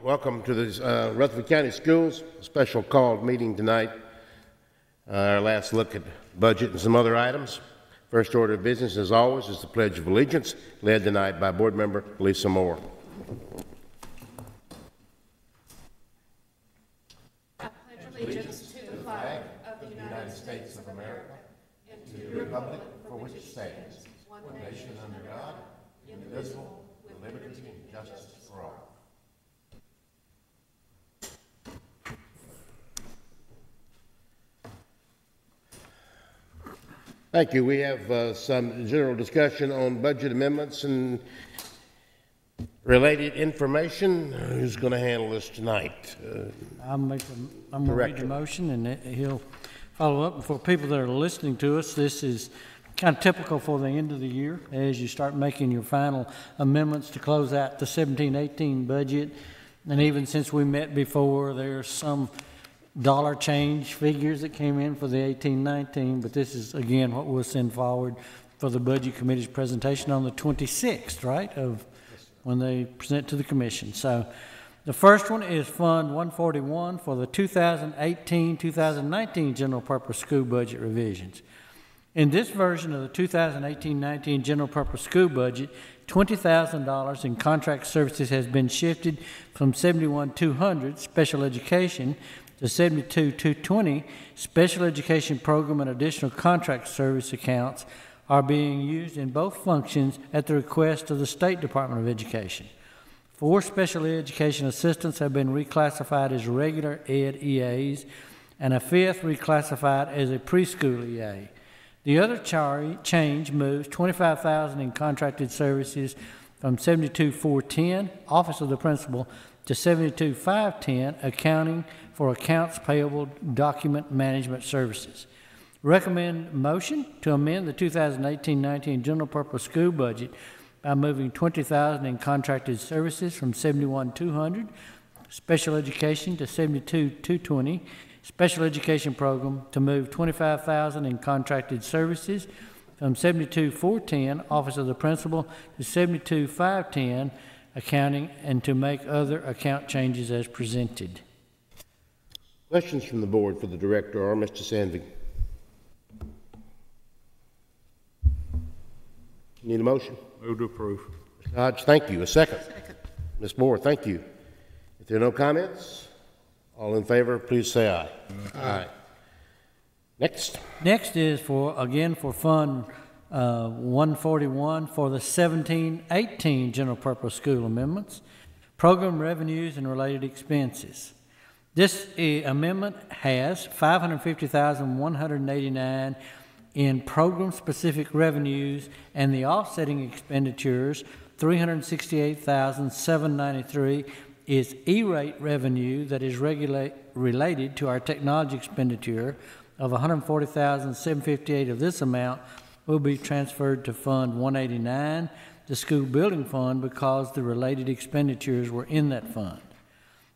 Welcome to the Rutherford County Schools special called meeting tonight. Our last look at budget and some other items. First order of business, as always, is the Pledge of Allegiance, led tonight by Board Member Lisa Moore. I pledge allegiance to the flag of the United States of America and to the republic for which it stands, one nation under God, indivisible, with liberty and justice for all. Thank you. We have some general discussion on budget amendments and related information. Who's going to handle this tonight? I'm going to read the motion, and he'll follow up. For people that are listening to us, this is kind of typical for the end of the year as you start making your final amendments to close out the 17-18 budget. And even since we met before, there's some dollar change figures that came in for the 18-19, but this is again what we'll send forward for the Budget Committee's presentation on the 26th, right, of when they present to the Commission. So the first one is Fund 141 for the 2018-2019 General Purpose School Budget revisions. In this version of the 2018-19 General Purpose School Budget, $20,000 in contract services has been shifted from $71,200 special education to $72,220 special education program and additional contract service accounts are being used in both functions at the request of the State Department of Education. 4 special education assistants have been reclassified as regular ed EAs, and a 5th reclassified as a preschool EA. The other change moves $25,000 in contracted services from $72,410 Office of the Principal to $72,510 accounting for accounts payable document management services. Recommend motion to amend the 2018-19 general purpose school budget by moving $20,000 in contracted services from $71,200 special education to $72,220 special education program, to move $25,000 in contracted services from $72,410 Office of the Principal to $72,510 accounting, and to make other account changes as presented. Questions from the board for the director are Mr. Sandvik. Need a motion? Move to approve. Mr. Hodge, thank you. A second? Second. Ms. Moore, thank you. If there are no comments, all in favor, please say aye. Aye. Next. Next is for Fund 141 for the 17-18 general purpose school amendments, program revenues and related expenses. This amendment has $550,189 in program-specific revenues, and the offsetting expenditures, $368,793, is E-rate revenue that is related to our technology expenditure of $140,758. Of this amount will be transferred to Fund 189, the school building fund, because the related expenditures were in that fund.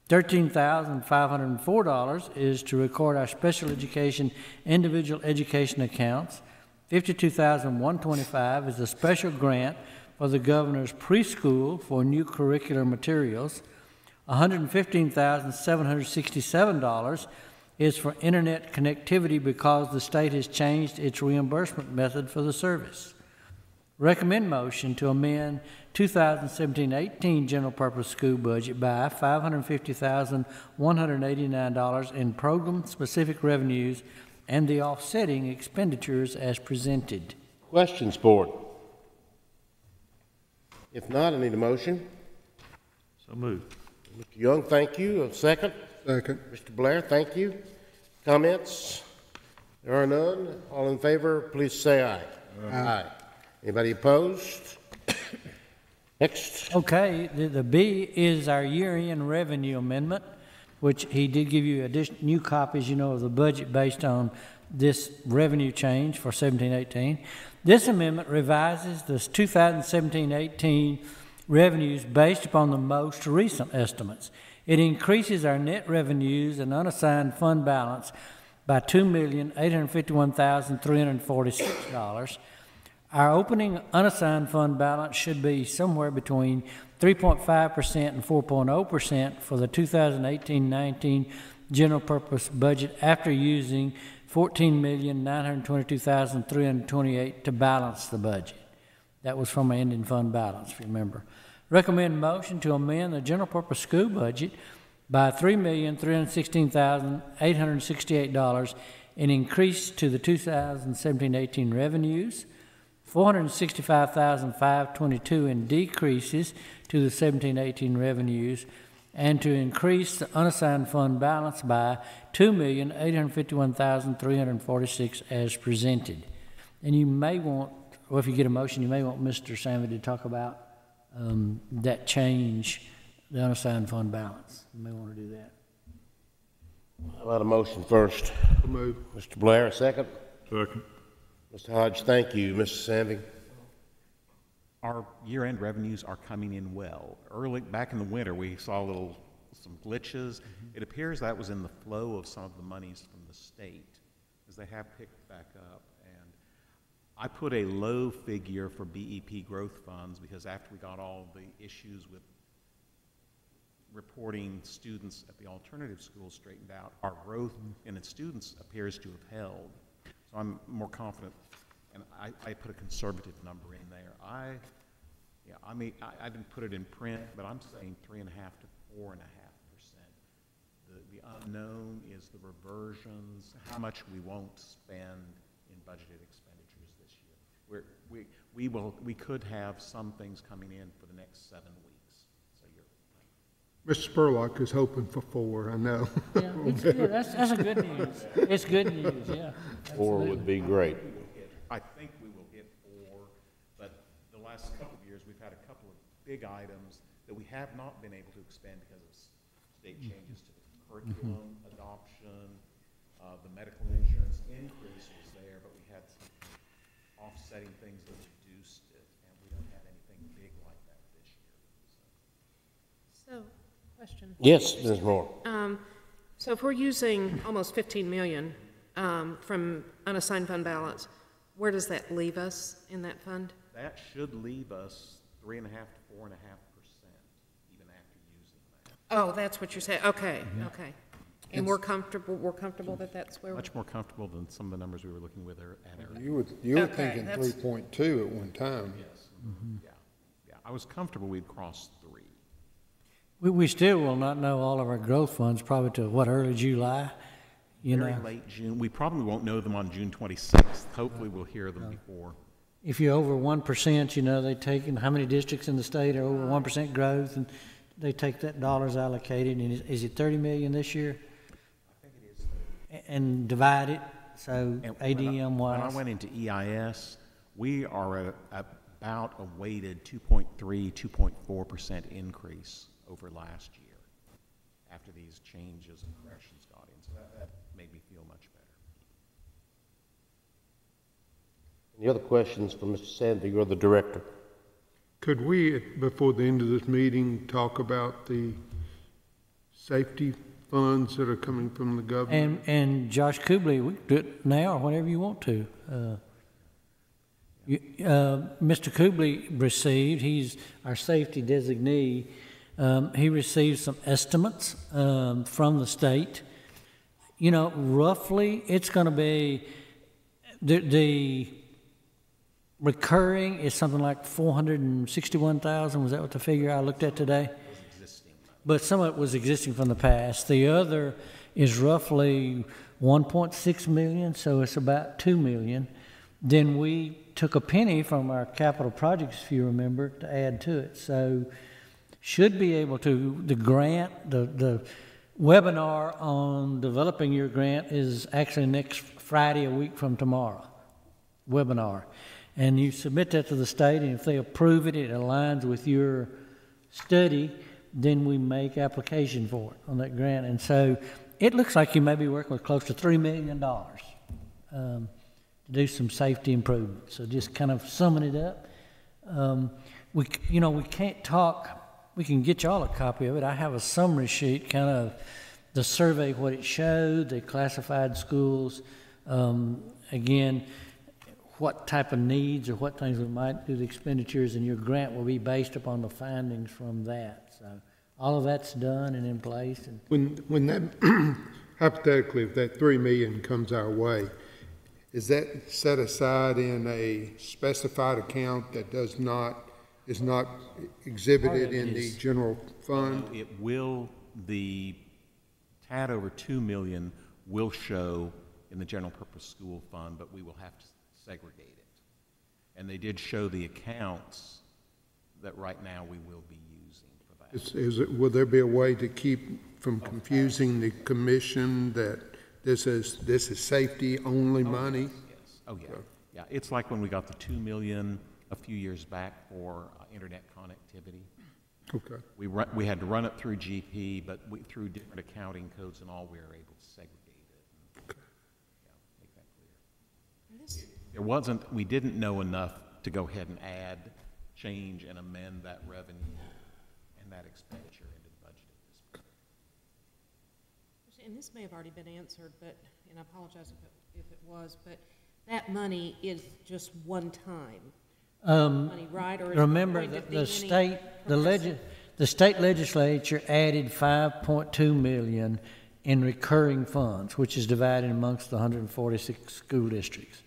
$13,504 is to record our special education individual education accounts. $52,125 is a special grant for the governor's preschool for new curricular materials. $115,767 is for internet connectivity because the state has changed its reimbursement method for the service. Recommend motion to amend 2017-18 general purpose school budget by $550,189 in program specific revenues and the offsetting expenditures as presented. Questions, board? If not, I need a motion. So moved. Mr. Young, thank you. A second? Second. Mr. Blair, thank you. Comments? There are none. All in favor, please say aye. Aye. Anybody opposed? Next. Okay, the B is our year-end revenue amendment, which he did give you new copies, of the budget based on this revenue change for 17-18. This amendment revises the 2017-18 revenues based upon the most recent estimates. It increases our net revenues and unassigned fund balance by $2,851,346. Our opening unassigned fund balance should be somewhere between 3.5% and 4.0% for the 2018-19 general purpose budget after using $14,922,328 to balance the budget. That was from our ending fund balance, if you remember. Recommend motion to amend the general purpose school budget by $3,316,868 and increase to the 2017-18 revenues, $465,522 in decreases to the 17-18 revenues, and to increase the unassigned fund balance by $2,851,346 as presented. And you may want, or if you get a motion, you may want Mr. Sanford to talk about that change, the unassigned fund balance. You may want to do that. How about a motion first? Move. Mr. Blair, a second. Second. Mr. Hodge, thank you. Mr. Sandy? Our year-end revenues are coming in well. Early, back in the winter, we saw some glitches. It appears that was in the flow of some of the monies from the state, as they have picked back up. And I put a low figure for BEP growth funds because after we got all the issues with reporting students at the alternative schools straightened out, our growth in its students appears to have held. So I'm more confident, and I put a conservative number in there. I didn't put it in print, but I'm saying 3.5 to 4.5%. The unknown is the reversions, how much we won't spend in budgeted expenditures this year. We could have some things coming in for the next 7 weeks. So Mr. Spurlock is hoping for 4, I know. Yeah, it's good. That's a good news. It's good news, yeah. 4 would be great. I think we will hit 4, but the last couple of years we've had a couple of big items that we have not been able to expend because of state changes to the curriculum adoption. The medical insurance increase was there, but we had some offsetting things that reduced it, and we don't have anything big like that this year. So, question. Yes, Ms. Moore. So if we're using almost 15 million from unassigned fund balance, where does that leave us in that fund? That should leave us 3.5 to 4.5%, even after using that. Oh, that's what you're saying. Okay, okay. And we're comfortable that that's where. Much more comfortable than some of the numbers we were looking with at earlier. You were Okay, thinking that's- 3.2 at one time. Yes. Yeah. I was comfortable we'd cross 3. We still will not know all of our growth funds probably till, early July? Very late June. We probably won't know them on June 26th. Hopefully we'll hear them before. If you're over 1%, they take, and how many districts in the state are over 1% growth, and they take that dollars allocated, and is it 30 million this year? I think it is. And divide it, so And ADM when I wise. went into EIS, we are at about a weighted 2.3, 2.4% increase over last year after these changes and corrections got in. So that made me feel much better. Any other questions for Mr. Sandy or the director? Could we, before the end of this meeting, talk about the safety funds that are coming from the government? And Josh Kubley, we can do it now or whenever you want to. Mr. Kubley received, he's our safety designee, he received some estimates from the state. Roughly, it's going to be, the recurring is something like 461,000. Was that what the figure I looked at today? But some of it was existing from the past. The other is roughly 1.6 million, so it's about 2 million. Then we took a penny from our capital projects, if you remember, to add to it. So should be able to, the grant, the webinar on developing your grant is actually next Friday, a week from tomorrow, webinar. And you submit that to the state, and if they approve it, it aligns with your study, then we make application for it on that grant. And so it looks like you may be working with close to $3 million to do some safety improvements. So just kind of summing it up, we can't talk. We can get you all a copy of it. I have a summary sheet, kind of the survey, what it showed, the classified schools. Again, what type of needs or what things we might do the expenditures, and your grant will be based upon the findings from that. So all of that's done and in place. And When that, hypothetically, if that 3 million comes our way, is that set aside in a specified account that is not exhibited in the general fund? It will, the tad over 2 million will show in the general purpose school fund, but we will have to segregate it. And they did show the accounts that right now we will be using for that. Will there be a way to keep from confusing the commission that this is safety only money? Yes. Oh, yeah. Yeah, it's like when we got the 2 million a few years back for internet connectivity. Okay. We had to run it through GP, but through different accounting codes and all, we were able to segregate it. Okay. Yeah, make that clear. There wasn't, we didn't know enough to go ahead and add, change, and amend that revenue and that expenditure into the budget at this point. And this may have already been answered, but, and I apologize if it was, but that money is just one time money, right? Or is remember, it going to be the state legislature added 5.2 million in recurring funds, which is divided amongst the 146 school districts.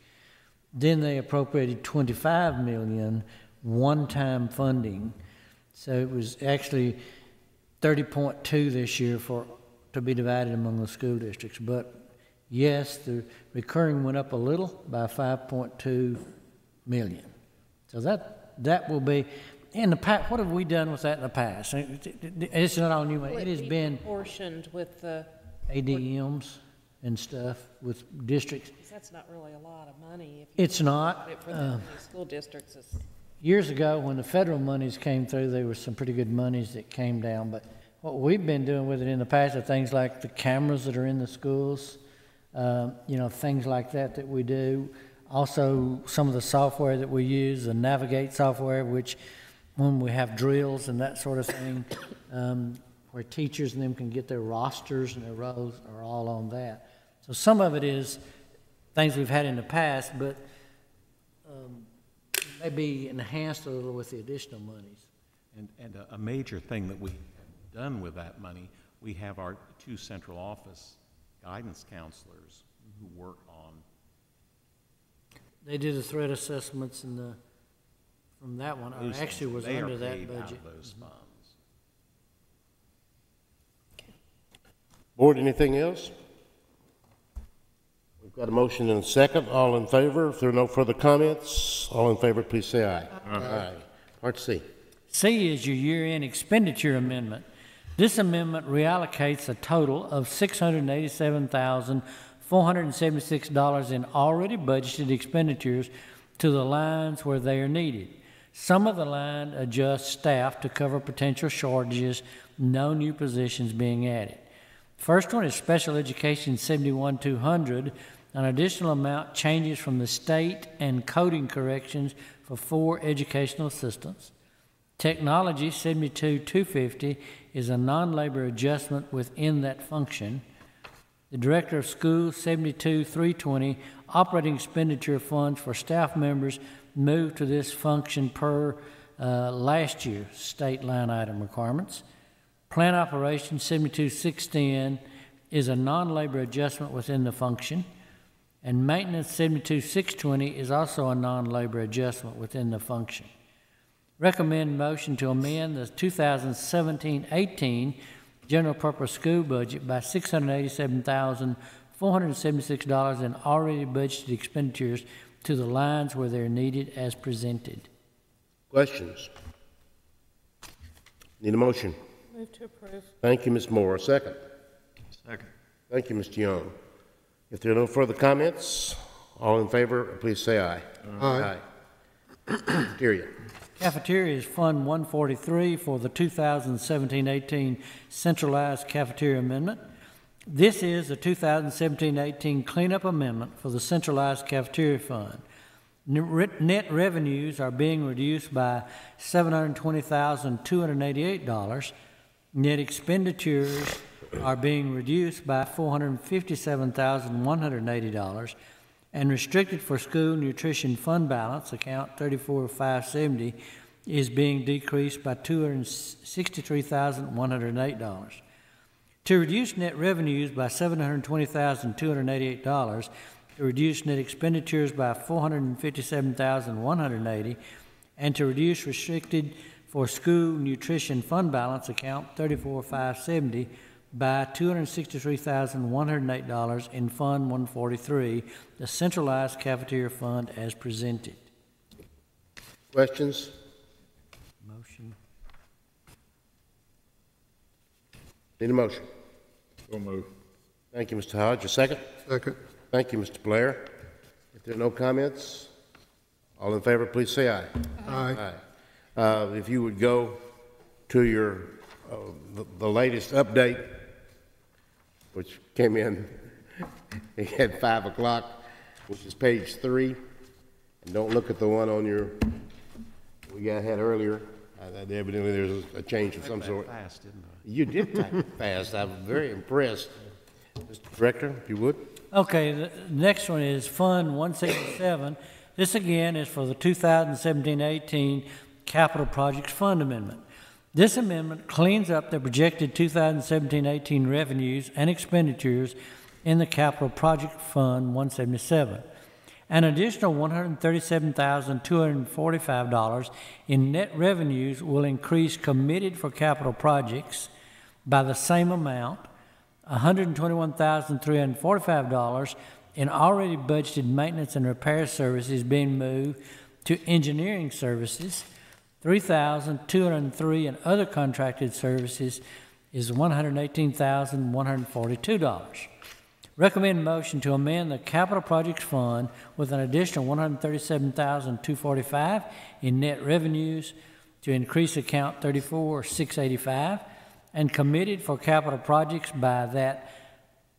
Then they appropriated 25 million one-time funding. So it was actually 30.2 this year to be divided among the school districts. But yes, the recurring went up a little by 5.2 million. So that will be in the past. What have we done with that in the past? It's not all new. It has been proportioned with the ADMs and stuff with districts. That's not really a lot of money. If you It's not. for the school districts. Years ago, when the federal monies came through, there was some pretty good monies that came down. But what we've been doing with it in the past are things like the cameras that are in the schools, things like that we do. Also, some of the software that we use, the Navigate software, which when we have drills and that sort of thing, where teachers and them can get their rosters and their rows are all on that. So some of it is things we've had in the past, but maybe enhanced a little with the additional monies. And a major thing that we have done with that money, we have our 2 central office guidance counselors who work on. They do the threat assessments and from that one. I actually was under that budget. Out of those funds. Board, anything else? We've got a motion and a second. All in favor? If there are no further comments, all in favor, please say aye. Aye. Part C. C is your year-end expenditure amendment. This amendment reallocates a total of $687,476 in already budgeted expenditures to the lines where they are needed. Some of the line adjusts staff to cover potential shortages, no new positions being added. First one is special education 71,200. An additional amount changes from the state and coding corrections for 4 educational assistants. Technology 72,250 is a non-labor adjustment within that function. The Director of Schools 72,320 operating expenditure funds for staff members moved to this function per last year's state line item requirements. Plant operations 72,610 is a non-labor adjustment within the function. And maintenance 72,620 is also a non-labor adjustment within the function. Recommend motion to amend the 2017-18 general purpose school budget by $687,476 in already budgeted expenditures to the lines where they're needed as presented. Questions? Need a motion? Move to approve. Thank you, Ms. Moore. Second. Second. Thank you, Mr. Young. If there are no further comments, all in favor, please say aye. Aye. Cafeteria. Cafeteria is Fund 143 for the 2017-18 centralized cafeteria amendment. This is the 2017-18 cleanup amendment for the centralized cafeteria fund. Net revenues are being reduced by $720,288. Net expenditures are being reduced by $457,180. and restricted for school nutrition fund balance, account 34,570, is being decreased by $263,108. To reduce net revenues by $720,288, to reduce net expenditures by $457,180, and to reduce restricted for school nutrition fund balance, account 34,570, by $263,108 in Fund 143, the centralized cafeteria fund as presented. Questions? Motion. Need a motion? So move. Thank you, Mr. Hodge. A second? Second. Thank you, Mr. Blair. If there are no comments, all in favor, please say aye. Aye. If you would go to your, the latest update, which came in at 5 o'clock, which is page 3, and don't look at the one on your, we had earlier. Evidently there's a change of some sort. Fast, didn't I? You did type fast. I'm very impressed. Mr. Director, if you would. Okay, the next one is Fund 167. This again is for the 2017-18 Capital Projects Fund Amendment. This amendment cleans up the projected 2017-18 revenues and expenditures in the Capital Project Fund 177. An additional $137,245 in net revenues will increase committed for capital projects by the same amount. $121,345 in already budgeted maintenance and repair services being moved to engineering services. $3,203 in other contracted services is $118,142. Recommend motion to amend the Capital Projects Fund with an additional $137,245 in net revenues to increase account 34,685 and committed for capital projects by that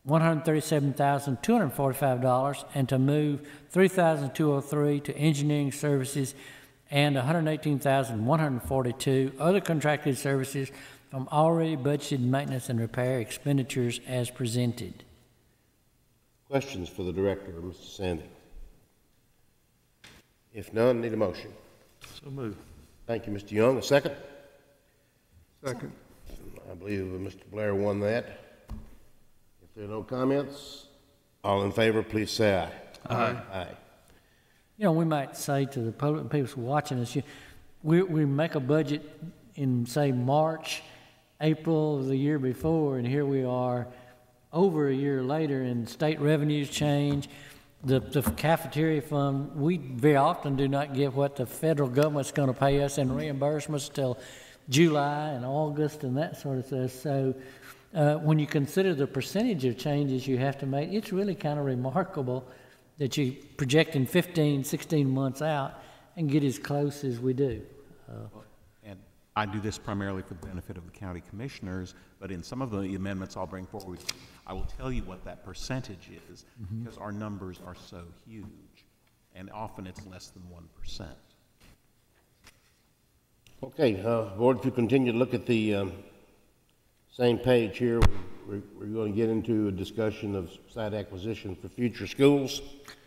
$137,245 and to move $3,203 to engineering services and $118,142 other contracted services from already budgeted maintenance and repair expenditures as presented. Questions for the Director, Mr. Sandy? If none, need a motion. So move. Thank you, Mr. Young. A second? Second. I believe Mr. Blair won that. If there are no comments, all in favor, please say aye. Aye. Aye. You know, we might say to the public, people watching us, we make a budget in, say, March, April of the year before, and here we are over a year later, and state revenues change. The cafeteria fund, we very often do not get what the federal government's going to pay us in reimbursements till July and August and that sort of stuff. So when you consider the percentage of changes you have to make, it's really kind of remarkable that you project in 15, 16 months out and get as close as we do. And I do this primarily for the benefit of the county commissioners, but in some of the amendments I'll bring forward, I will tell you what that percentage is, because our numbers are so huge, and often it's less than 1%. Okay, Board, if you continue to look at the same page here, we're going to get into a discussion of site acquisition for future schools.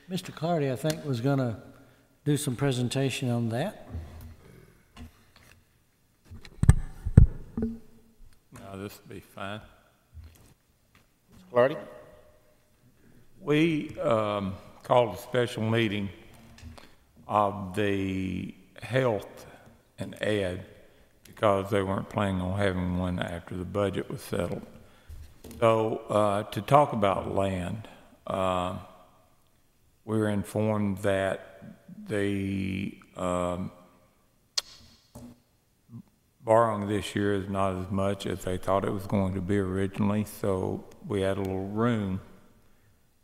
Mr. Clardy, I think, was going to do some presentation on that. No, this will be fine. Mr. Clardy? We called a special meeting of the health and ed because they weren't planning on having one after the budget was settled. So to talk about land, we were informed that the borrowing this year is not as much as they thought it was going to be originally, so we had a little room,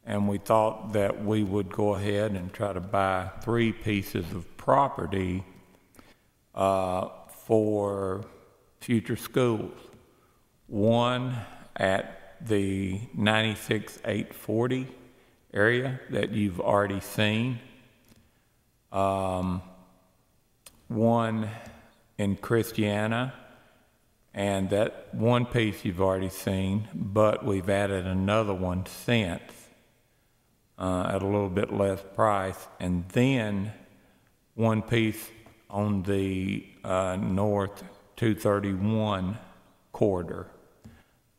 and we thought that we would go ahead and try to buy 3 pieces of property for future schools. One at the 96-840 area that you've already seen. One in Christiana, and that one piece you've already seen, but we've added another one since. at a little bit less price, and then one piece on the north 231 corridor.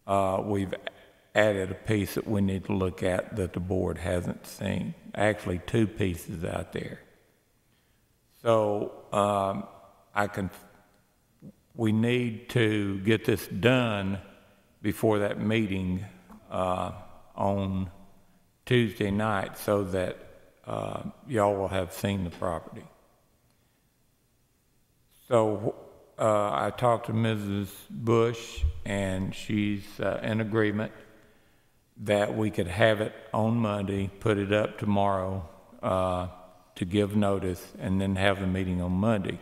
We've added a piece that we need to look at that the board hasn't seen. Actually, two pieces out there. So we need to get this done before that meeting on Tuesday night so that y'all will have seen the property. So I talked to Mrs. Bush, and she's in agreement that we could have it on Monday, put it up tomorrow to give notice, and then have the meeting on Monday.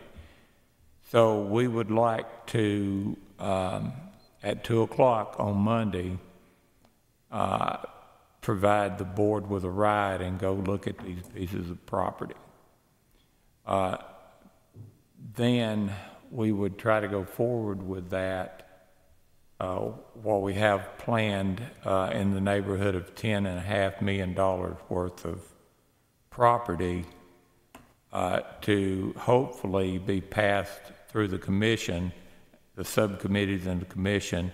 So we would like to, at 2 o'clock on Monday, provide the board with a ride and go look at these pieces of property. Then we would try to go forward with that, what we have planned in the neighborhood of $10.5 million worth of property to hopefully be passed through the commission, the subcommittees and the commission,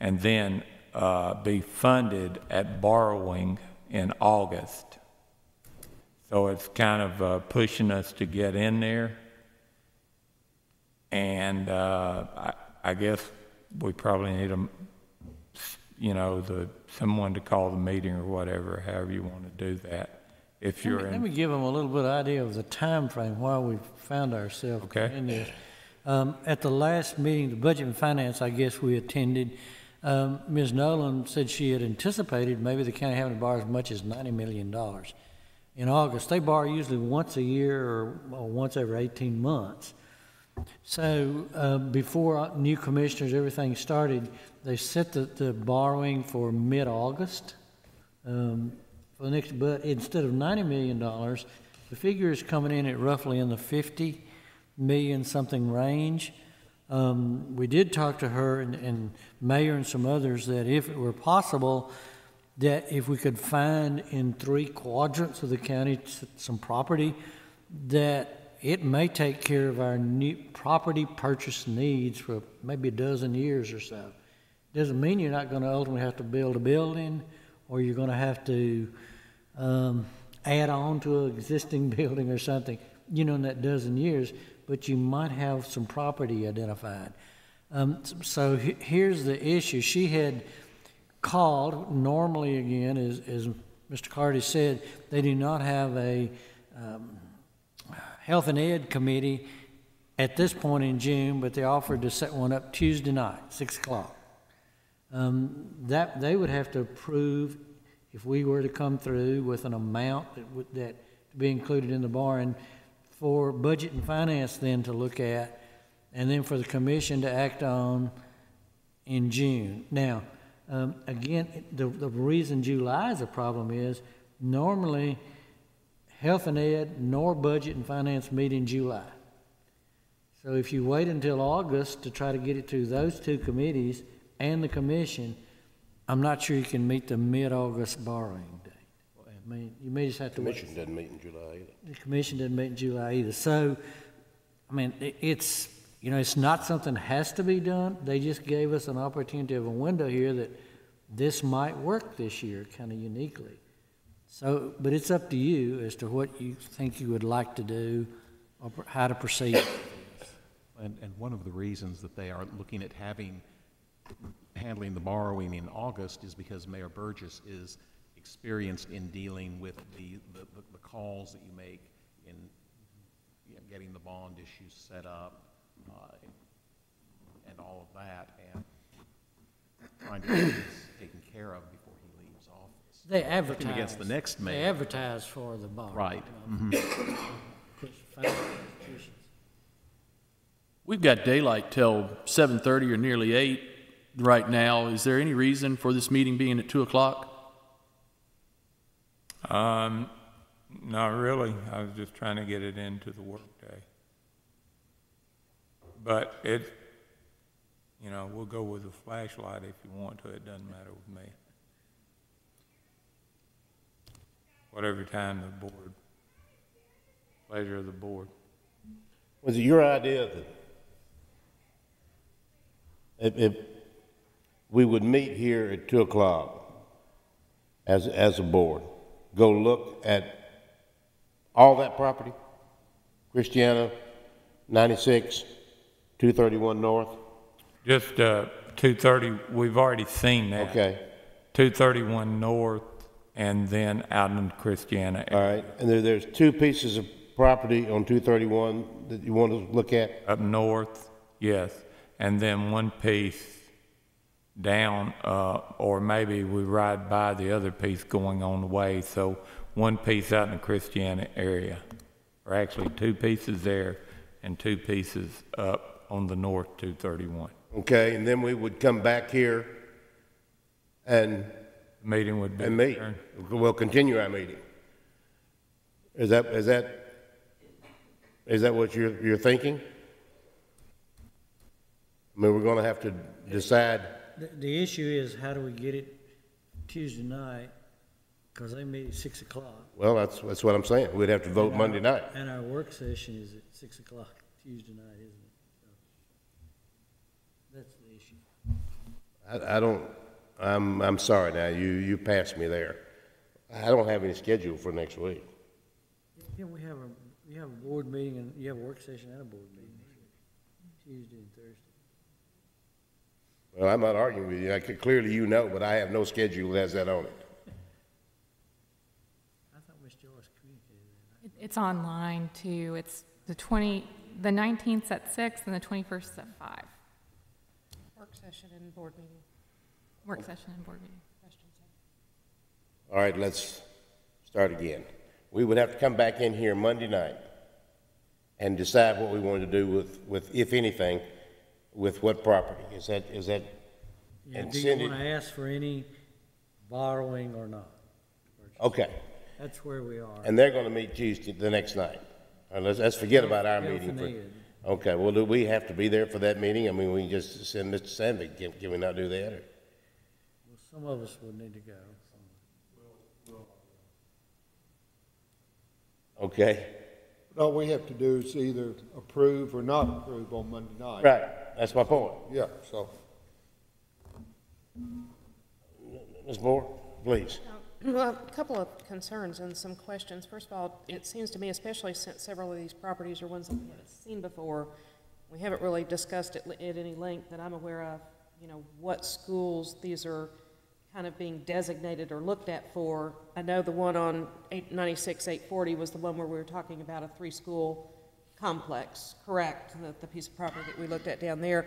and then be funded at borrowing in August. So it's kind of pushing us to get in there. And I guess we probably need someone to call the meeting or whatever, however you want to do that. If you're Let me give them a little bit of idea of the time frame while we found ourselves in this. At the last meeting, the Budget and Finance, I guess we attended, Ms. Nolan said she had anticipated maybe the county having to borrow as much as $90 million in August. They borrow usually once a year or once every 18 months. So before new commissioners, everything started, they set the borrowing for mid-August for the next, but instead of $90 million, the figure is coming in at roughly in the 50 million something range. We did talk to her and Mayor and some others that if it were possible, that if we could find in 3 quadrants of the county some property, that it may take care of our new property purchase needs for maybe a dozen years or so. Doesn't mean you're not going to ultimately have to build a building, or you're going to have to add on to an existing building or something, in that dozen years, but you might have some property identified. So here's the issue. She had called, normally again, as Mr. Carty said, they do not have a Health and Ed committee at this point in June, but they offered to set one up Tuesday night, 6 o'clock. That they would have to approve if we were to come through with an amount that to be included in the borrowing for Budget and Finance then to look at, and then for the commission to act on in June. Now, again, the reason July is a problem is normally Health and Ed nor Budget and Finance meet in July. So if you wait until August to try to get it to those 2 committees and the commission, I'm not sure you can meet the mid-August borrowing date. I mean, you may just have to wait. The commission doesn't meet in July either. The commission doesn't meet in July either. So, I mean, it's not something that has to be done. They just gave us an opportunity of a window here that this might work this year kind of uniquely. So, but it's up to you as to what you think you would like to do or how to proceed. And one of the reasons that they are looking at handling the borrowing in August is because Mayor Burgess is experienced in dealing with the calls that you make in getting the bond issues set up and all of that, and trying to get this taken care of before he leaves office. They advertise. Looking against the next mayor. They advertise for the bond. Right. We've got daylight till 7:30 or nearly 8 right now. Is there any reason for this meeting being at 2 o'clock? Not really. I was just trying to get it into the workday. But we'll go with a flashlight if you want to. It doesn't matter with me. whatever time the board, pleasure of the board. Was it your idea that if we would meet here at 2 o'clock as a board, go look at all that property? Christiana, 96, 231 North? Just 230, we've already seen that. Okay, 231 North and then out in Christiana all area. right. And there's 2 pieces of property on 231 that you want to look at? Up north, yes. And then one piece down, or maybe we ride by the other piece going on the way. So one piece out in the Christiana area, or actually 2 pieces there and 2 pieces up on the north 231. Okay, and then we would come back here and The meeting would be meet. adjourned. We'll continue our meeting. Is that what you're thinking? I mean, we're going to have to decide. The issue is, how do we get it Tuesday night? Because they meet at 6 o'clock. Well, that's what I'm saying. We'd have to vote Monday night. And our work session is at 6 o'clock Tuesday night, isn't it? So that's the issue. I'm sorry now. You passed me there. I don't have any schedule for next week. Yeah, we have a board meeting, and you have a work session and a board meeting Tuesday and Thursday. Well, I'm not arguing with you. Clearly you know, but I have no schedule that has that on it. I thought Ms. Joyce communicated that. It's online too. It's the 19th at 6 and the 21st at 5. Work session and board meeting. Work session and board meeting. All right, let's start again. We would have to come back in here Monday night and decide what we want to do with if anything, with what property. Is that? Yeah, And do send you it- want to ask for any borrowing or not? Okay, That's where we are. and they're going to meet Tuesday, the next night. Let's forget about our Health meeting. and For, Ed. okay, well, do we have to be there for that meeting? I mean, we can just send Mr. Sandvik. Can we not do that? Or? Well, some of us would need to go. Okay, All we have to do is either approve or not approve on Monday night. right. That's my point. Yeah, so. Ms. Moore, please. Well, a couple of concerns and some questions. First of all, it seems to me, especially since several of these properties are ones that we haven't seen before, we haven't really discussed it at any length that I'm aware of, what schools these are kind of being designated or looked at for. I know the one on 96-840 was the one where we were talking about a 3-school complex, correct? The piece of property that we looked at down there.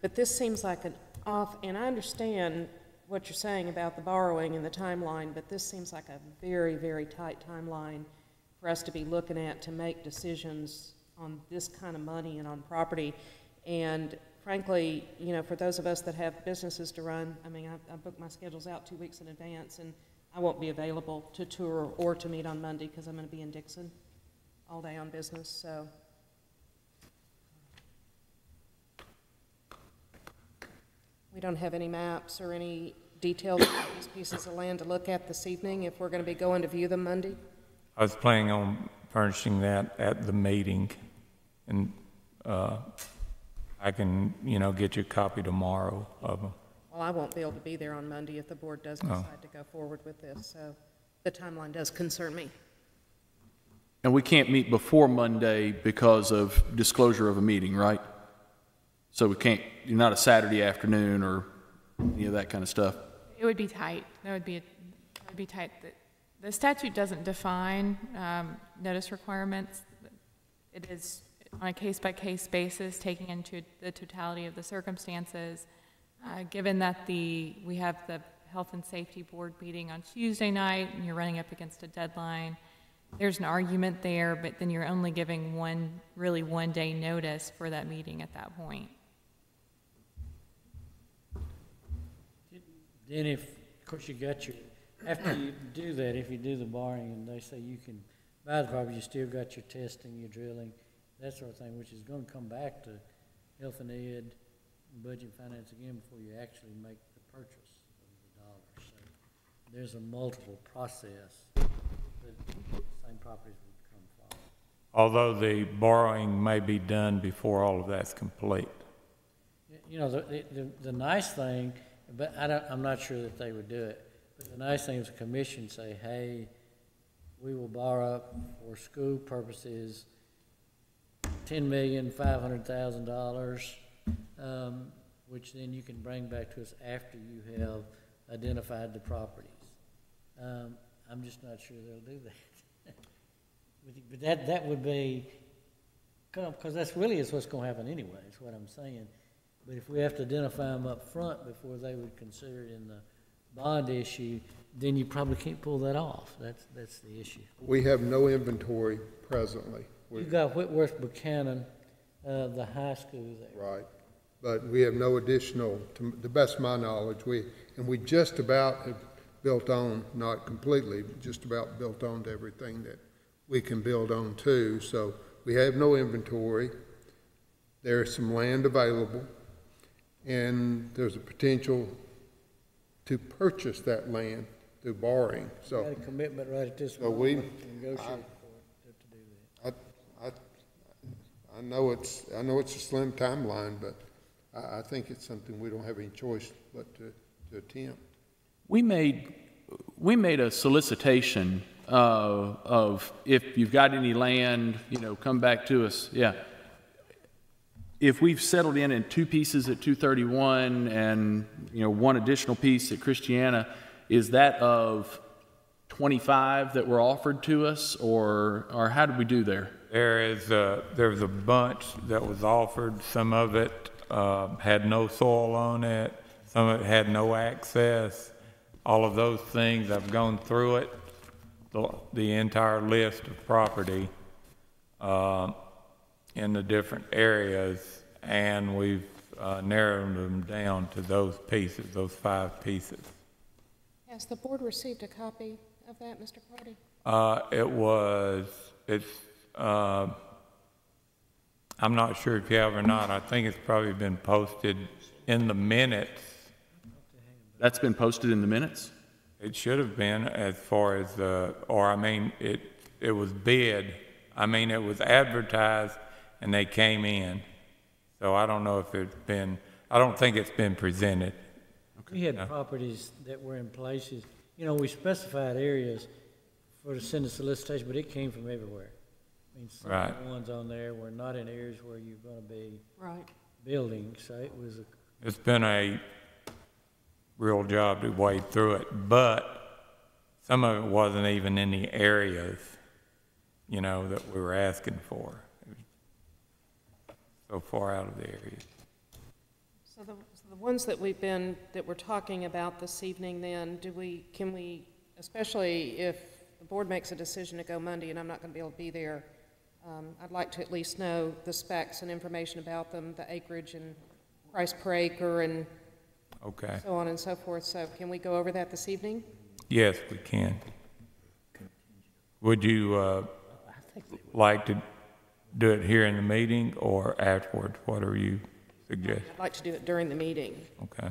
But this seems like and I understand what you're saying about the borrowing and the timeline, but this seems like a very, very tight timeline for us to be looking at to make decisions on this kind of money and on property. And frankly, for those of us that have businesses to run, I mean, I book my schedules out 2 weeks in advance, and I won't be available to tour or to meet on Monday because I'm going to be in Dixon all day on business, so. We don't have any maps or any details of these pieces of land to look at this evening if we're going to be going to view them Monday. I was planning on furnishing that at the meeting, and I can, get you a copy tomorrow of them. Well, I won't be able to be there on Monday if the board does decide to go forward with this, so the timeline does concern me. And we can't meet before Monday because of disclosure of a meeting, right? So we can't, not a Saturday afternoon or any of that kind of stuff. It would be tight. That would be tight. The statute doesn't define notice requirements. It is on a case-by-case basis, taking into the totality of the circumstances. Given that we have the Health and Safety Board meeting on Tuesday night, and you're running up against a deadline, there's an argument there, but then you're only giving one day notice for that meeting at that point. Then of course, after you do that, if you do the borrowing and they say you can buy the property, you still got your testing, your drilling, that sort of thing, which is going to come back to Health and Ed, Budget and Finance again before you actually make the purchase of the dollars. So there's a multiple process. the same properties would come from. Although the borrowing may be done before all of that's complete. You know, the nice thing, but I'm not sure that they would do it, but the nice thing is the commission say, hey, we will borrow up for school purposes $10,500,000, which then you can bring back to us after you have identified the properties. I'm just not sure they'll do that. But that would be, because that's really is what's going to happen anyway, is what I'm saying. But if we have to identify them up front before they would consider it in the bond issue, then you probably can't pull that off. That's the issue. We have no inventory presently. You've got Whitworth Buchanan, the high school there. Right, but we have no additional, to the best of my knowledge, we just about have built on, not completely, but just about built on to everything that we can build on to. So we have no inventory. There's some land available, and there's a potential to purchase that land through borrowing. So Got a commitment right at this so moment we, to negotiate for it to do that. I know it's a slim timeline, but I think it's something we don't have any choice but to attempt. We made a solicitation of if you've got any land, you know, come back to us. Yeah. If we've settled in 2 pieces at 231 and, you know, 1 additional piece at Christiana, is that of 25 that were offered to us, or how did we do there? There's a bunch that was offered. Some of it had no soil on it. Some of it had no access. All of those things, I've gone through it, the entire list of property in the different areas, and we've narrowed them down to those pieces, those 5 pieces. Has the board received a copy of that, Mr. Carty? I'm not sure if you have or not. I think it's probably been posted in the minutes. That's been posted in the minutes? It should have been, as far as it was bid. I mean, it was advertised and they came in. So I don't know if I don't think it's been presented. We had properties that were in places, you know, we specified areas for the send a solicitation, but it came from everywhere. I mean, some of the ones on there were not in areas where you're going to be building, so it was It's been a real job to wade through it, but some of it wasn't even in the areas, you know, that we were asking for. It was so far out of the area. So the ones that we're talking about this evening then, can we, especially if the board makes a decision to go Monday and I'm not going to be able to be there, I'd like to at least know the specs and information about them, the acreage and price per acre and so on and so forth. So can we go over that this evening? Yes, we can. Would you like to do it here in the meeting or afterwards? Whatever you suggest. I'd like to do it during the meeting. Okay.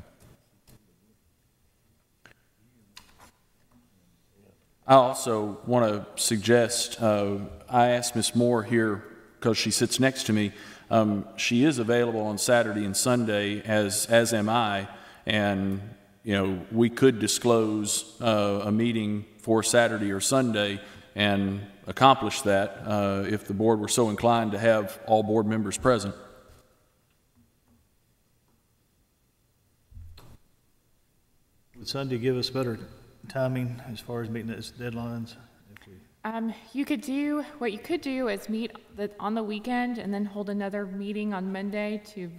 I also want to suggest, I asked Ms. Moore here, because she sits next to me, she is available on Saturday and Sunday, as am I, and, you know, we could disclose a meeting for Saturday or Sunday and accomplish that if the board were so inclined to have all board members present. Would Sunday give us better timing as far as meeting those deadlines? What you could do is meet on the weekend and then hold another meeting on Monday to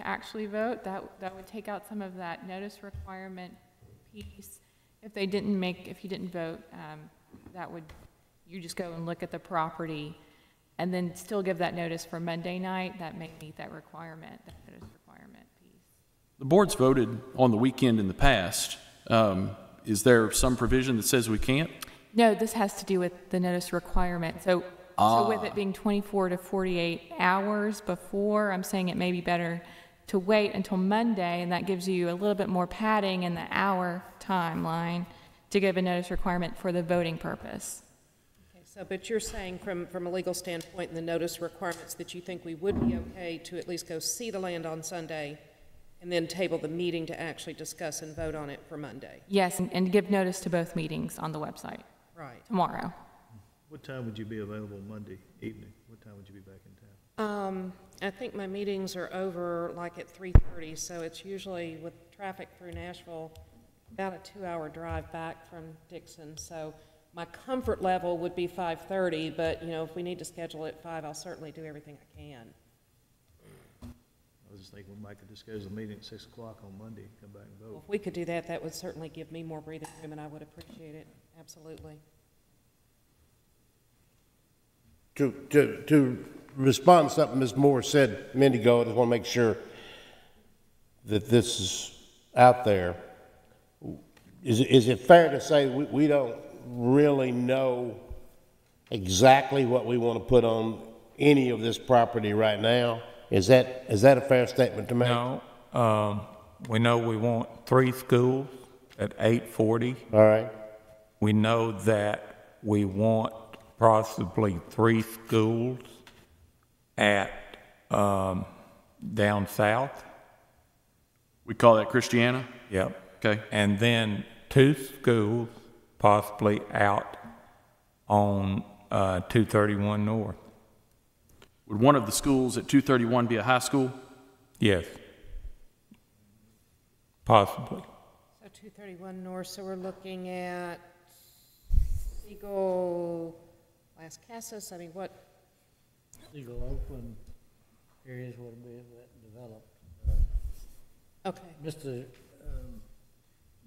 actually vote. That would take out some of that notice requirement piece. If you didn't vote, you just go and look at the property and then still give that notice for Monday night. That may meet that requirement, that notice requirement piece. The board's voted on the weekend in the past. Is there some provision that says we can't? No, this has to do with the notice requirement. So with it being 24 to 48 hours before, I'm saying it may be better to wait until Monday, and that gives you a little bit more padding in the hour timeline to give a notice requirement for the voting purpose. So, but you're saying from a legal standpoint and the notice requirements that you think we would be okay to at least go see the land on Sunday and then table the meeting to actually discuss and vote on it for Monday? Yes, and give notice to both meetings on the website Right. tomorrow. What time would you be available Monday evening? What time would you be back in town? I think my meetings are over like at 3:30, so it's usually with traffic through Nashville, about a 2-hour drive back from Dixon. So my comfort level would be 5:30, but, you know, if we need to schedule it at 5, I'll certainly do everything I can. I was just thinking we might could just schedule a meeting at 6 o'clock on Monday, come back and Well, vote. if we could do that, that would certainly give me more breathing room, and I would appreciate it, absolutely. To respond to something Ms. Moore said a minute ago, I just want to make sure that this is out there. Is it fair to say we don't really know exactly what we want to put on any of this property right now? Is that a fair statement to make? No, we know we want 3 schools at 840. All right. We know that we want possibly 3 schools at down south. We call that Christiana? Yep. Okay. And then 2 schools possibly out on 231 North. Would one of the schools at 231 be a high school? Yes. Possibly. So 231 North, so we're looking at Eagle, Las Casas, I mean, what, Legal Oakland areas would be developed. okay. Mr.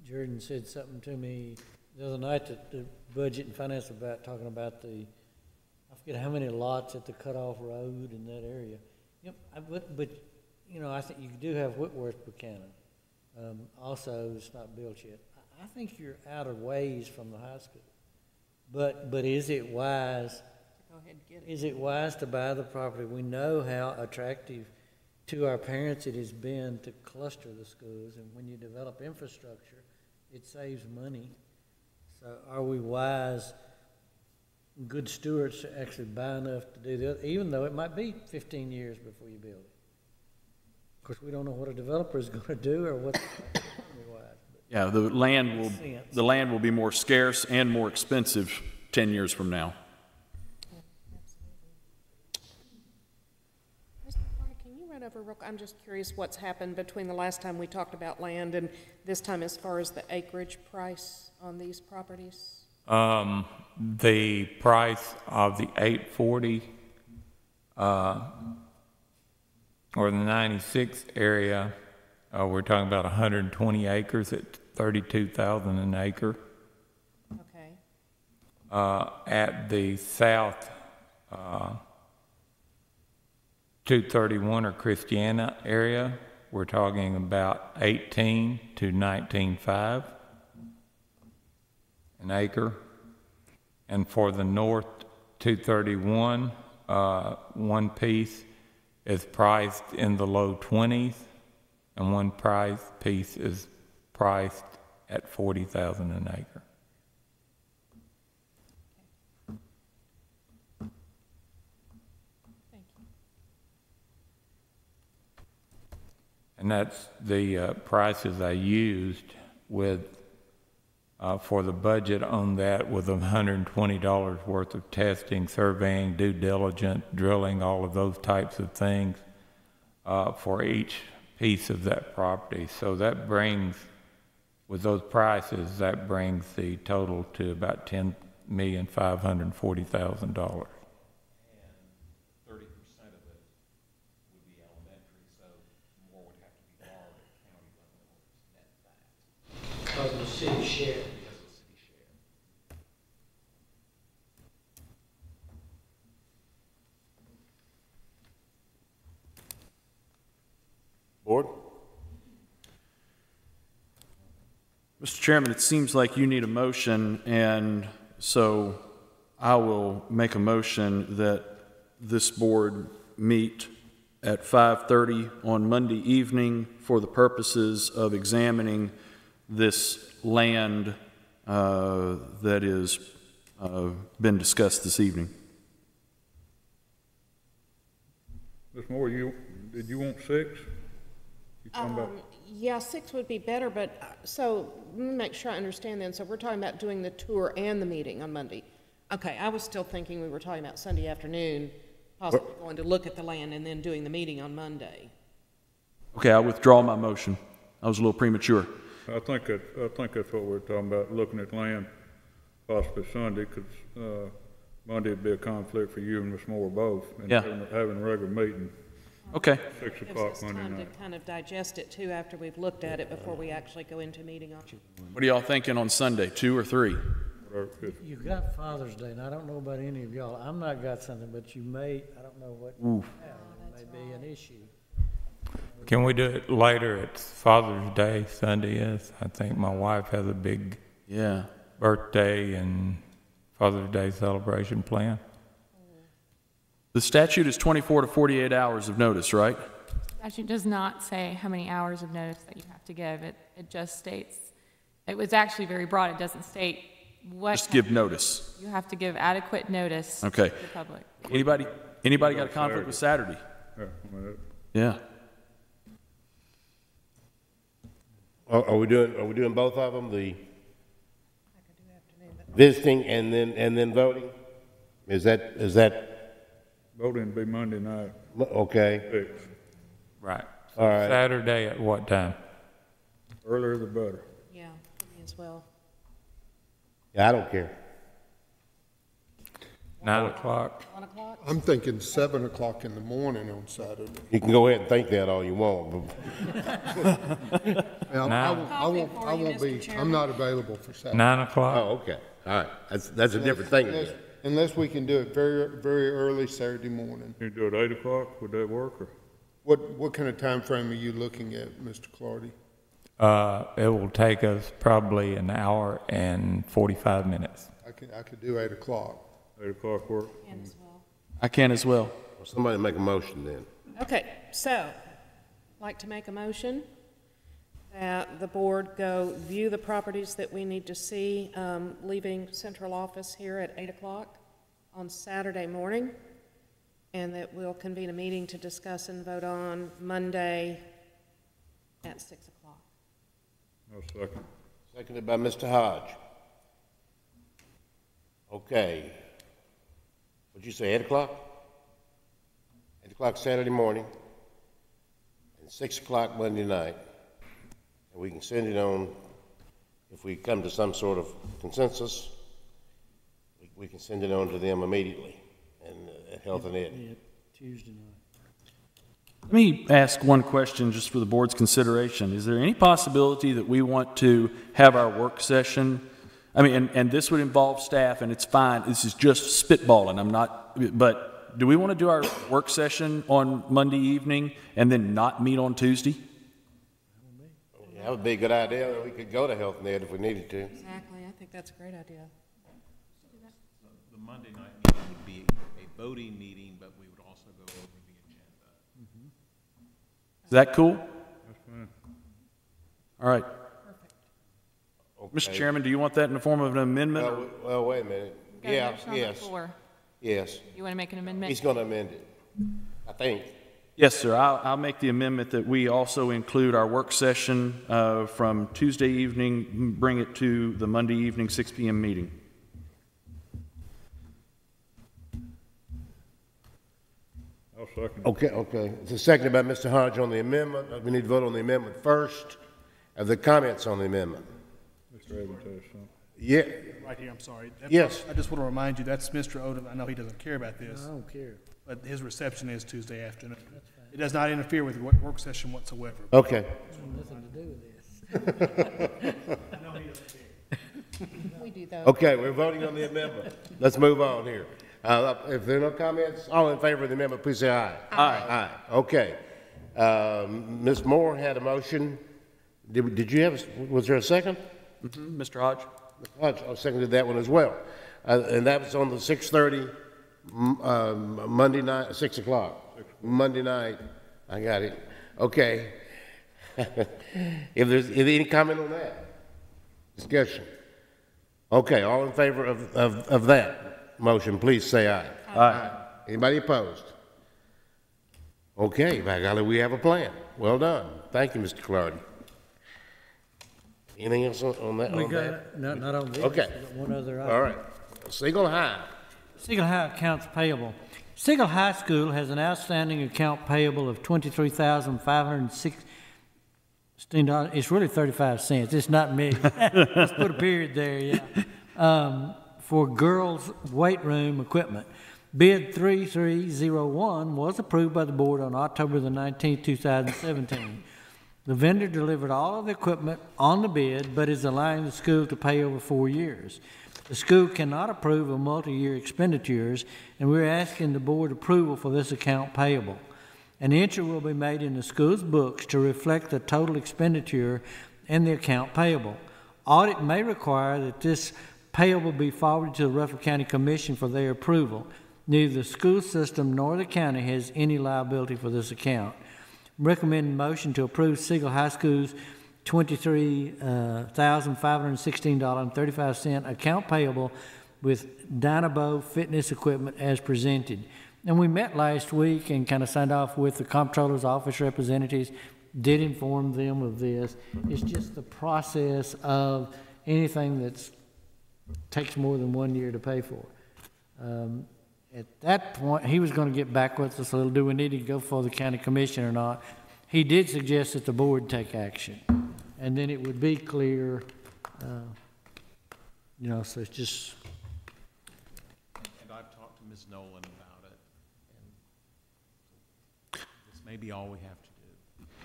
Jordan said something to me the other night that the budget and finance were talking about I forget how many lots at the cutoff road in that area. Yep, but you know, I think you do have Whitworth Buchanan. Also, it's not built yet. I think you're out of ways from the high school. But is it wise? Go ahead and get it. Is it wise to buy the property? We know how attractive to our parents it has been to cluster the schools, and when you develop infrastructure, it saves money. So are we wise, good stewards to actually buy enough to do that, even though it might be 15 years before you build it? Of course, we don't know what a developer is going to do or what wise. Yeah, the land will be more scarce and more expensive 10 years from now. Mr. Carter, can you run over real quick? I'm just curious what's happened between the last time we talked about land and this time as far as the acreage price on these properties? The price of the 840 or the 96 area, we're talking about 120 acres at $32,000 an acre. Okay. At the south 231 or Christiana area, we're talking about 18 to 19.5 an acre. And for the north 231, one piece is priced in the low 20s, and one piece is priced at $40,000 an acre. Thank you. And that's the prices I used with for the budget on that, with $120 worth of testing, surveying, due diligence, drilling, all of those types of things for each piece of that property. So that brings, with those prices, that brings the total to about $10,540,000. Because of the city share. Board? Mr. Chairman, it seems like you need a motion, and so I will make a motion that this board meet at 5:30 on Monday evening for the purposes of examining this land that is been discussed this evening. Ms. Moore, did you want 6? You talking about? Yeah, 6 would be better, but, so, let me make sure I understand then. So we're talking about doing the tour and the meeting on Monday. Okay, I was still thinking we were talking about Sunday afternoon, possibly going to look at the land and then doing the meeting on Monday. Okay, I withdraw my motion. I was a little premature. I think that's what we're talking about, looking at land possibly Sunday, because Monday would be a conflict for you and Ms. Moore both. And Yeah. having a regular meeting, Okay. 6 Gives o'clock us Monday time to night. kind of digest it too after we've looked at it before we actually go into meeting on it. What are y'all thinking on Sunday, 2 or 3? Whatever fits. You've got Father's Day, and I don't know about any of y'all. I'm not got something, but you may, I don't know what you have. It may be an issue. Can we do it later? It's Father's Day, Sunday is. I think my wife has a big Yeah. birthday and Father's Day celebration planned. The statute is 24 to 48 hours of notice, right? Statute does not say how many hours of notice that you have to give. It just states, it was actually very broad. It doesn't state what. Just give notice. You have to give adequate notice Okay. to the public. Anybody got a conflict with Saturday? Yeah, I mean, Yeah. Are we doing both of them, the visiting and then voting? Is that, voting would be Monday night, okay, 6. Right. all right. Saturday at what time? Earlier the better. Yeah, for me as well. Yeah, I don't care. 9 o'clock? 1 o'clock? I'm thinking 7 o'clock in the morning on Saturday. You can go ahead and think that all you want, but, Now, Now- I won't be, I'm not available for Saturday. 9 o'clock? oh, okay, all right, that's a different thing. Unless we can do it very, very early Saturday morning. You do it 8 o'clock, would that work, or? What kind of time frame are you looking at, Mr. Clardy? It will take us probably an hour and 45 minutes. I could do 8 o'clock. 8 o'clock work? And as well. I can as well. Well, somebody make a motion then. Okay, so, I'd like to make a motion that the board go view the properties that we need to see, leaving central office here at 8 o'clock on Saturday morning, and that we'll convene a meeting to discuss and vote on Monday at 6 o'clock. No second. Seconded by Mr. Hodge. Okay. What'd you say, 8 o'clock? 8 o'clock Saturday morning, and 6 o'clock Monday night. And we can send it on, if we come to some sort of consensus, we can send it on to them immediately, and Health and Ed. Yeah, Tuesday night. Let me ask one question just for the board's consideration. Is there any possibility that we want to have our work session? I mean, and this would involve staff, and it's fine. This is just spitballing. I'm not, but do we want to do our work session on Monday evening and then not meet on Tuesday? That would be a good idea. We could go to Health and Ed if we needed to. Exactly, I think that's a great idea. The Monday night meeting would be a voting meeting, but we would also go over the agenda. Is that cool? That's fine. All right. Okay. Mr. Chairman, do you want that in the form of an amendment? or- Well, wait a minute. Got a Yeah, motion on the yes, floor. yes. You want to make an amendment? He's going to amend it, I think. Yes, sir. I'll make the amendment that we also include our work session from Tuesday evening, bring it to the Monday evening 6 p.m. meeting. I'll second. Okay. It's seconded by Mr. Hodge on the amendment. We need to vote on the amendment first. Are there comments on the amendment? Mr. Evans has something. Yeah, Right here, I'm sorry. Yes. I just want to remind you, that's Mr. Odom. I know he doesn't care about this, I don't care. but his reception is Tuesday afternoon. It does not interfere with work session whatsoever. okay. Nothing to do with this. I know he doesn't care. We do those. Okay, we're voting on the amendment. Let's move on here. If there are no comments, all in favor of the amendment, please say aye. Aye. Aye, okay. Ms. Moore had a motion. Did you have, was there a second? Mr. Hodge? Hodge seconded that one as well. And that was on the 6:30, Monday night, 6 o'clock. Monday night, I got it. Okay. If there's any comment on that? Discussion. Okay, all in favor of that motion, please say aye. Aye. Anybody opposed? Okay, by golly, we have a plan. Well done. Thank you, Mr. Clardy. Anything else on that? We on that? got, not on this. Okay. We got one other item. All right. Siegel High. Siegel High accounts payable. Siegel High School has an outstanding account payable of $23,516. It's really 35 cents. It's not me. Let's put a period there, yeah. For girls' weight room equipment. Bid 3301 was approved by the board on October the 19th, 2017. The vendor delivered all of the equipment on the bid, but is allowing the school to pay over 4 years. The school cannot approve of multi-year expenditures, and we're asking the board approval for this account payable. An entry will be made in the school's books to reflect the total expenditure and the account payable. Audit may require that this payable be forwarded to the Rutherford County Commission for their approval. Neither the school system nor the county has any liability for this account. Recommend motion to approve Siegel High School's $23,516.35 account payable with Dynabo Fitness Equipment as presented. And we met last week and kind of signed off with the comptroller's office representatives, did inform them of this. It's just the process of anything that takes more than 1 year to pay for. At that point, he was going to get back with us a little. Do we need to go for the county commission or not? He did suggest that the board take action, and then it would be clear, you know, so it's just. And I've talked to Ms. Nolan about it, and this may be all we have to do.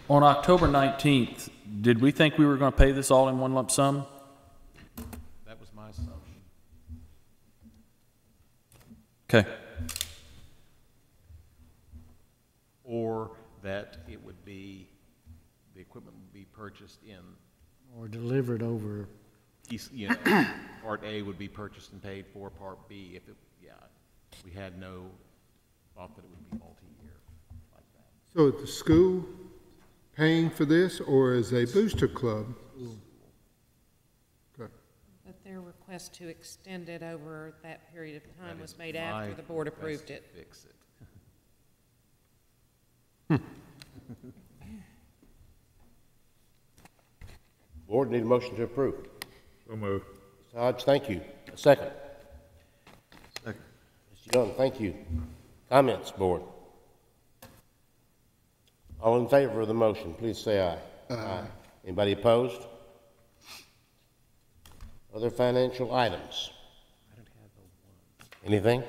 On October 19th, did we think we were going to pay this all in one lump sum? That was my assumption. Okay. Or that it would be, the equipment would be purchased in, Or delivered over. you know, Part A would be purchased and paid for, Part B, if it, yeah, we had no thought that it would be multi-year like that. So is the school paying for this, or is a booster club? Okay. But their request to extend it over that period of time That was is made my after the board request approved to it. Fix it. Board need a motion to approve. So moved. Mr. Hodge, thank you. A second. Second. Mr. Young, thank you. Comments, board? All in favor of the motion, please say aye. Aye. Anybody opposed? Other financial items? Anything?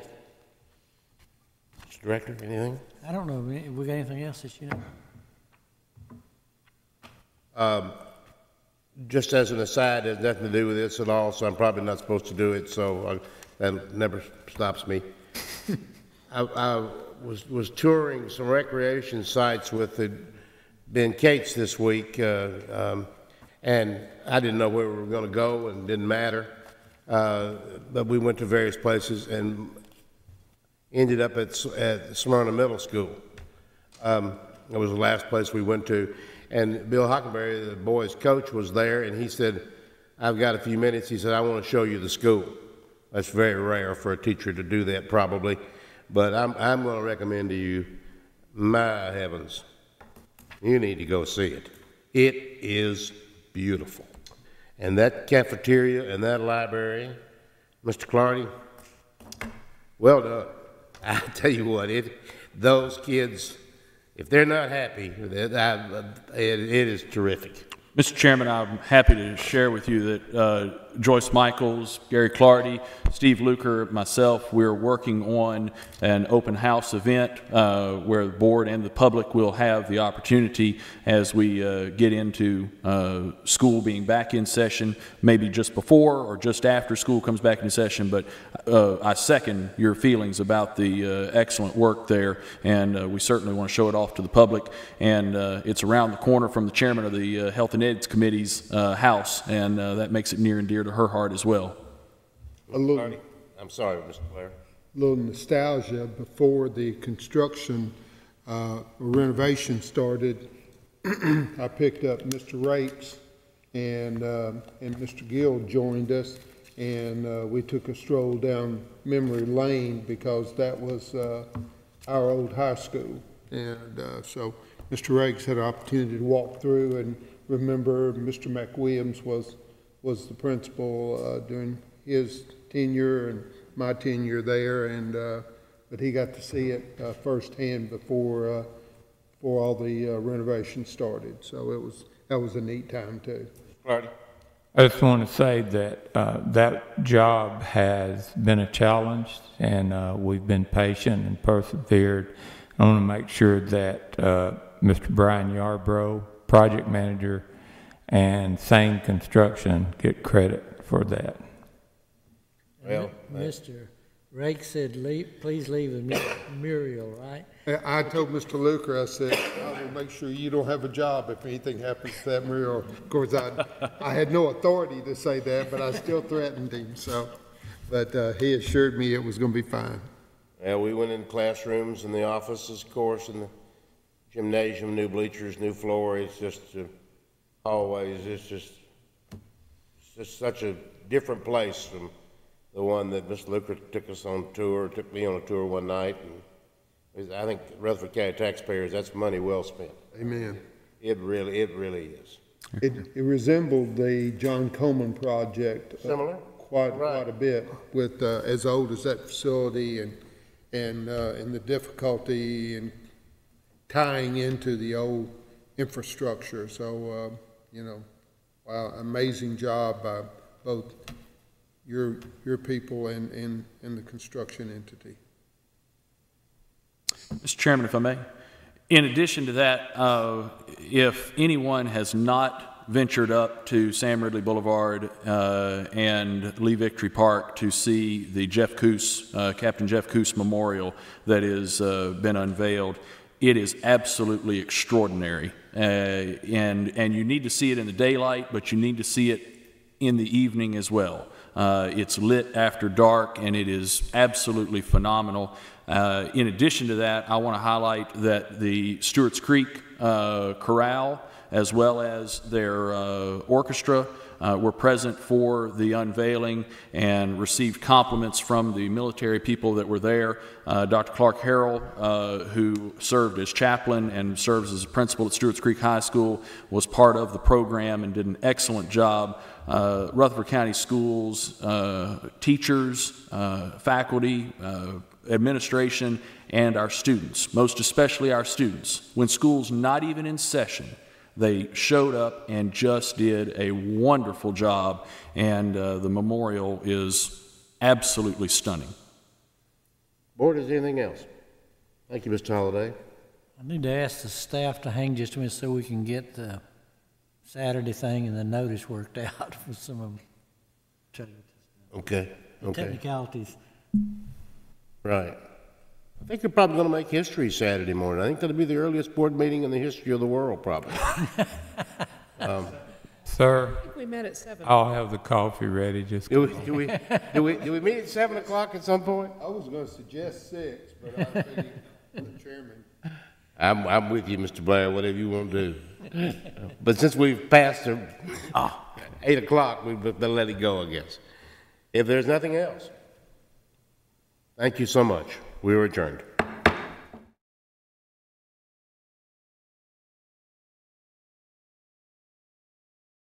Mr. Director, anything? I don't know. We got anything else that you know? Just as an aside, it has nothing to do with this at all, so I'm probably not supposed to do it, so that never stops me. I was touring some recreation sites with Ben Cates this week, and I didn't know where we were going to go, and it didn't matter. But we went to various places and ended up at Smyrna Middle School. It was the last place we went to. And Bill Hockenberry, the boys' coach, was there, and he said, I've got a few minutes. He said, I want to show you the school. That's very rare for a teacher to do that, probably. But I'm going to recommend to you, my heavens, you need to go see it. It is beautiful. And that cafeteria and that library, Mr. Clardy, well done. I tell you what, those kids, if they're not happy, it is terrific. Mr. Chairman, I'm happy to share with you that Joyce Michaels, Gary Clardy, Steve Luker, myself, we're working on an open house event where the board and the public will have the opportunity as we get into school being back in session, maybe just before or just after school comes back into session. But I second your feelings about the excellent work there, and we certainly want to show it off to the public. And it's around the corner from the chairman of the Health and Eds Committee's house, and that makes it near and dear to her heart as well. I'm sorry, Mr. Blair. A little nostalgia before the construction renovation started. I picked up Mr. Rakes, and Mr. Gill joined us, and we took a stroll down memory lane because that was our old high school. And so Mr. Riggs had an opportunity to walk through and remember Mr. McWilliams was the principal during his tenure and my tenure there, and but he got to see it firsthand before all the renovations started. So that was a neat time too. Clardy. I just want to say that that job has been a challenge, and we've been patient and persevered. I want to make sure that Mr. Brian Yarbrough, project manager, and Sane Construction get credit for that. Well, Mr. Rake said, please leave a Muriel, right? I told Mr. Luker, I said, I will make sure you don't have a job if anything happens to that mural. Of course, I had no authority to say that, but I still threatened him. So, but he assured me it was going to be fine. well, we went in classrooms and the offices, of course, and the gymnasium, new bleachers, new floor. It's just always, it's just such a different place from the one that Mr. Luker took us on tour, took me on a tour one night. And I think Rutherford County taxpayers, that's money well spent. Amen. It really is. It resembled the John Coleman project. Similar? Quite a bit with as old as that facility and the difficulty in tying into the old infrastructure. So, you know, wow, amazing job by both your people and the construction entity. Mr. Chairman, if I may. In addition to that, if anyone has not ventured up to Sam Ridley Boulevard and Lee Victory Park to see the Jeff Coos, Captain Jeff Coos Memorial that has been unveiled, it is absolutely extraordinary. And you need to see it in the daylight, but you need to see it in the evening as well. It's lit after dark, and it is absolutely phenomenal. In addition to that, I want to highlight that the Stewart's Creek Chorale, as well as their orchestra, were present for the unveiling and received compliments from the military people that were there. Dr. Clark Harrell, who served as chaplain and serves as a principal at Stewart's Creek High School, was part of the program and did an excellent job. Rutherford County Schools, teachers, faculty, administration, and our students, most especially our students. When school's not even in session, they showed up and just did a wonderful job, and the memorial is absolutely stunning. Board, is there anything else? Thank you, Mr. Holliday. I need to ask the staff to hang just a minute so we can get the Saturday thing and the notice worked out for some of them. Okay. Technicalities. Right. I think they're probably going to make history Saturday morning. I think that'll be the earliest board meeting in the history of the world, probably. Sir, I think we met at 7. I'll have the coffee ready. Just Do we meet at 7 o'clock at some point? I was going to suggest 6, but I think the chairman. I'm with you, Mr. Blair, whatever you want to do. But since we've passed 8 o'clock, we better let it go, I guess. If there's nothing else, thank you so much. We are adjourned.